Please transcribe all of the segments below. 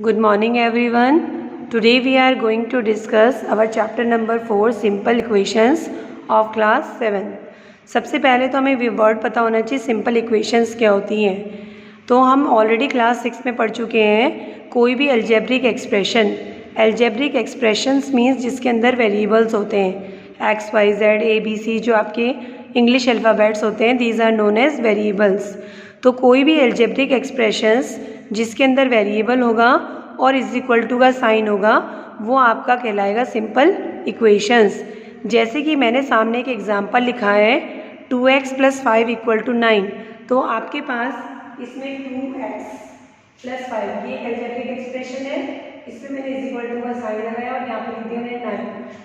Good morning everyone. Today we are going to discuss our chapter number 4 simple equations of class 7. सबसे पहले तो हमें word पता होना चाहिए सिंपल इक्वेशंस क्या होती हैं. तो हम ऑलरेडी क्लास 6 में पढ़ चुके हैं. कोई भी एल्जेब्रिक एक्सप्रेशंस मीन्स जिसके अंदर वेरिएबल्स होते हैं X Y Z A B C, जो आपके इंग्लिश अल्फ़ाबेट्स होते हैं, these are known as variables. तो कोई भी एल्जेब्रिक एक्सप्रेशंस जिसके अंदर वेरिएबल होगा और इज इक्वल टू का साइन होगा वो आपका कहलाएगा सिंपल इक्वेशंस. जैसे कि मैंने सामने एक एग्जांपल लिखा है 2x + 5 = 9. तो आपके पास इसमें 2x + 5 ये एल्जेब्रिक एक्सप्रेशन है, इसमें मैंने इज इक्वल टू का साइन लगाया और यहाँ पर लिख दिया मैंने 9.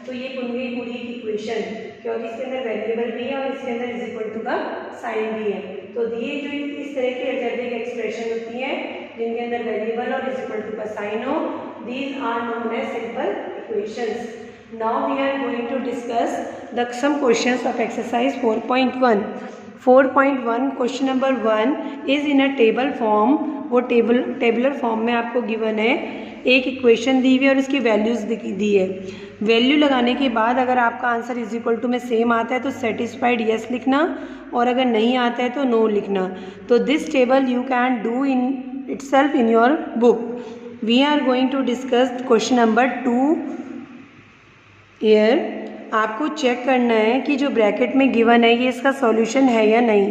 तो ये पूरी इक्वेशन, क्योंकि इसके अंदर वेरिएबल भी है और इसके अंदर इज इक्वल टू का साइन भी है. तो ये जो इस तरह की एल्जेब्रिक एक्सप्रेशन होती है जिनके अंदर वेरिएबल और इज इक्वल टू का साइन हो, these are known as simple equations. Now we are going to discuss the some questions of exercise 4.1. 4.1 question number 1 is in a table form. वो tabular form में आपको given है, एक equation दी हुई है और इसकी वैल्यूज दी है. वैल्यू लगाने के बाद अगर आपका आंसर इज इक्वल टू में सेम आता है तो सेटिस्फाइड यस लिखना, और अगर नहीं आता है तो नो लिखना. तो this table you can do in itself in your book. We are going to discuss question number 2 here. आपको चेक करना है कि जो ब्रैकेट में गिवन है ये इसका सॉल्यूशन है या नहीं.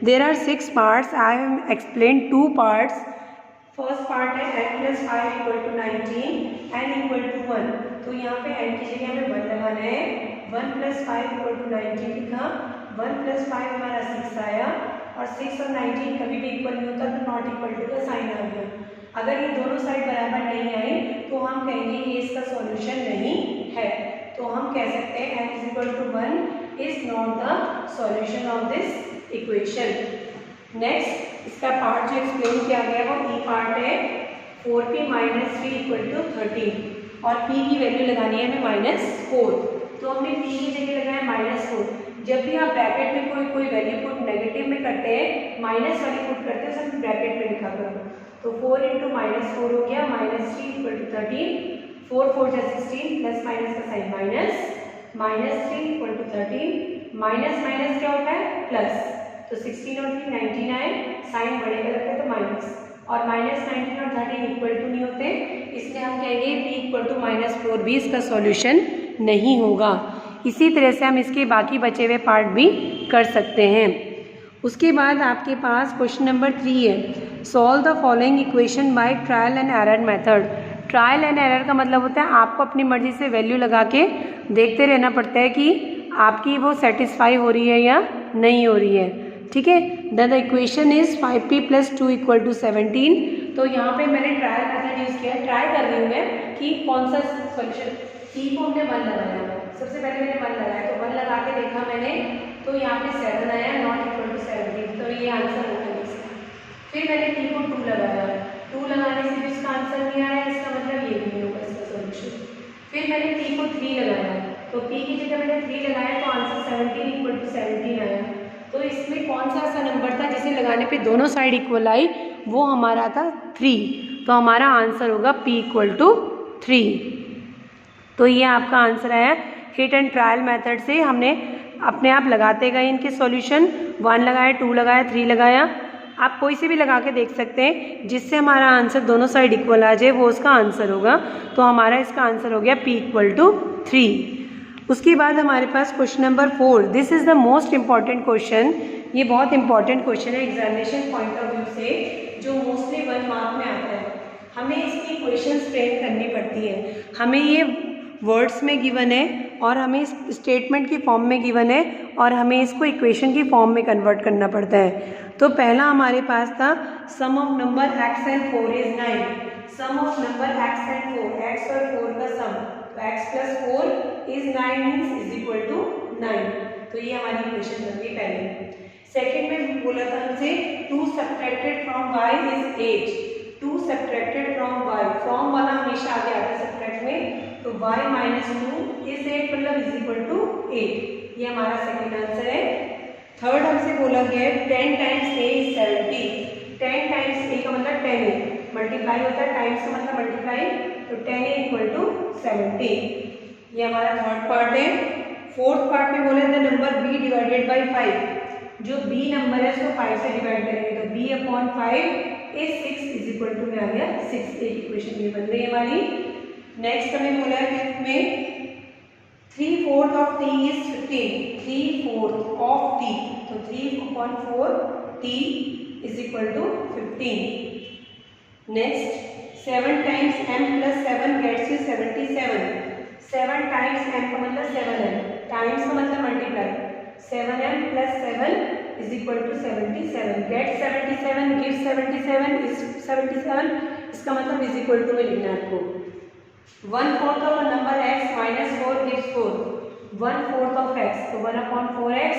There are 6 parts. I have explained 2 parts. First part है n + 5 = 19, n = 1. तो यहाँ पे n की जगह हमें 1 लगाना है. 1 + 5 = 19 लिखा. 1 + 5 हमारा 6 आया, और 6 और 19 कभी भी इक्वल नहीं होता तो नॉट इक्वल टू का साइन आ गया. अगर ये दोनों साइड बराबर नहीं आए तो हम कहेंगे ये इसका सॉल्यूशन नहीं है. तो हम कह सकते हैं n = 1 is not the solution of this equation. Next इसका पार्ट जो एक्सप्लेन किया गया वो ई पार्ट है. 4p - 3 = 13, और p की वैल्यू लगानी है हमें -4. तो हमने p की जगह लगाया -4. जब भी आप ब्रैकेट में कोई वैल्यू पुट नेगेटिव में करते हैं, माइनस वाली पुट करते हैं, सब ब्रैकेट में लिखा करो. तो 4 × -4 हो गया -3 = 13. 4 × 4 = 16, प्लस माइनस का साइन माइनस. -3 = 13, माइनस माइनस क्या होता है प्लस. तो 16 और 3 19 आए, साइन बढ़ेगा लगता है तो माइनस, और -19 और 13 इक्वल टू नहीं होते, इसलिए हम कहेंगे p = -4 भी इसका सॉल्यूशन नहीं होगा. इसी तरह से हम इसके बाकी बचे हुए पार्ट भी कर सकते हैं. उसके बाद आपके पास क्वेश्चन नंबर 3 है. Solve the following equation by trial and error method. Trial and error का मतलब होता है आपको अपनी मर्जी से वैल्यू लगा के देखते रहना पड़ता है कि आपकी वो सेटिस्फाई हो रही है या नहीं हो रही है. ठीक है. The equation is 5p + 2 = 17. तो यहाँ पे मैंने ट्रायल मेथड यूज़ किया. ट्राई कर रही हूँ मैं कि कौन सा सोल्यूशन. p को हमने 1 लगाया, सबसे पहले मैंने 1 लगाया, तो 1 लगा के देखा मैंने, तो यहाँ पे 7 आया, नॉट इक्वल टू 17. तो ये आंसर हो गया इसका. फिर मैंने p को 2 लगाया, 2 लगाने से भी इसका आंसर नहीं आया, इसका मतलब ये भी नहीं होगा इसका सोल्यूशन. फिर मैंने p को 3 लगाया, तो p की जगह मैंने 3 लगाया तो आंसर 17 = 17 आया. तो इसमें कौन सा ऐसा नंबर था जिसे लगाने पे दोनों साइड इक्वल आई, वो हमारा था 3. तो हमारा आंसर होगा p = 3. तो ये आपका आंसर आया. हिट एंड ट्रायल मेथड से हमने अपने आप लगाते गए इनके सॉल्यूशन. 1 लगाया, 2 लगाया, 3 लगाया. आप कोई से भी लगा के देख सकते हैं, जिससे हमारा आंसर दोनों साइड इक्वल आ जाए वो उसका आंसर होगा. तो हमारा इसका आंसर हो गया p = 3. उसके बाद हमारे पास question number 4. This is the most important question. ये बहुत इंपॉर्टेंट क्वेश्चन है एग्जामिनेशन पॉइंट ऑफ व्यू से, जो मोस्टली 1 मार्क में आता है. हमें इसकी इक्वेशंस फ्रेम करनी पड़ती है. हमें ये वर्ड्स में गिवन है और हमें इस स्टेटमेंट की फॉर्म में गिवन है, और हमें इसको इक्वेशन की फॉर्म में कन्वर्ट करना पड़ता है. तो पहला हमारे पास था sum of number x and 4 is 9. Sum of number x and 4, x और 4 का सम, तो x + 4 is 9 means is equal to 9. तो ये हमारी इक्वेशन बन गई पहले. सेकेंड में बोला था हमसे 2 subtracted from y is 8. 2 subtracted from y, from वाला हमेशा आगे आता है सब्ट्रैक्ट में. तो y - 2 is 8 मतलब इज इक्वल टू 8. ये हमारा सेकेंड आंसर है. थर्ड हमसे बोला गया है 10 × a is 70. 10 × a का मतलब 10 है, मल्टीप्लाई होता है, टाइम्स का मतलब टू 70। ये हमारा थर्ड पार्ट है। फोर्थ पार्ट में बोले the number b divided by 5, जो b नंबर है उसको 5 से डिवाइड करेंगे तो b upon 5 is 6 is equal to में आ गया 6। एक इक्वेशन ये बन रही है हमारी। नेक्स्ट हमें बोला है फिफ्थ में 3/4 of t is 15, 3/4 of t, तो 3/4 t is equal to 15। Next 7 times m plus 7 gets you 77। 7 times m का मतलब 7m, टाइम्स का मतलब multiply, 7m plus 7 is equal to 77, get 77 give 77 is 77, इसका मतलब इज इक्वल टू में लिखना है आपको। 1/4 of number x minus 4 gives 4, 1/4 of x, तो 1/4x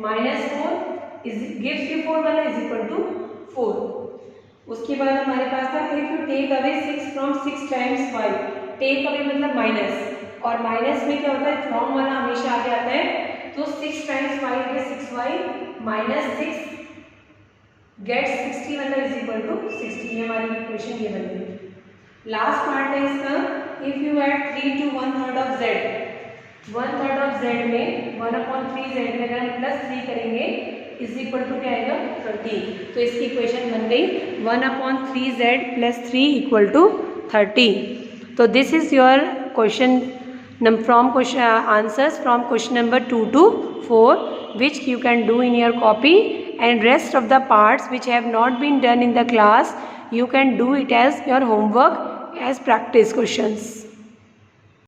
minus 4 is gives you 4 वाला इज इक्वल टू 4। उसके बाद हमारे पास था if you take away 6 from 6 times y, take away मतलब माइनस, और माइनस में क्या होता है फ्रॉम वाला हमेशा आगे आता है, तो 6 टाइम्स y है 6y माइनस 6 गेट 60 मतलब इज इक्वल टू 60। ये हमारी इक्वेशन ये बन गई। लास्ट पार्ट है इसका, if you add 3 to 1/3 of z, 1/3 of z में 1/3 z में अगर हम प्लस 3 करेंगे इज इक्वल टू क्या आएगा 30, तो इसकी इक्वेशन बन गई 1/3 z प्लस 3 इक्वल टू 30। तो this is your question from answers from question number 2 to 4, which you can do in your copy, and rest of the parts which have not been done in the class you can do it as your homework as practice questions.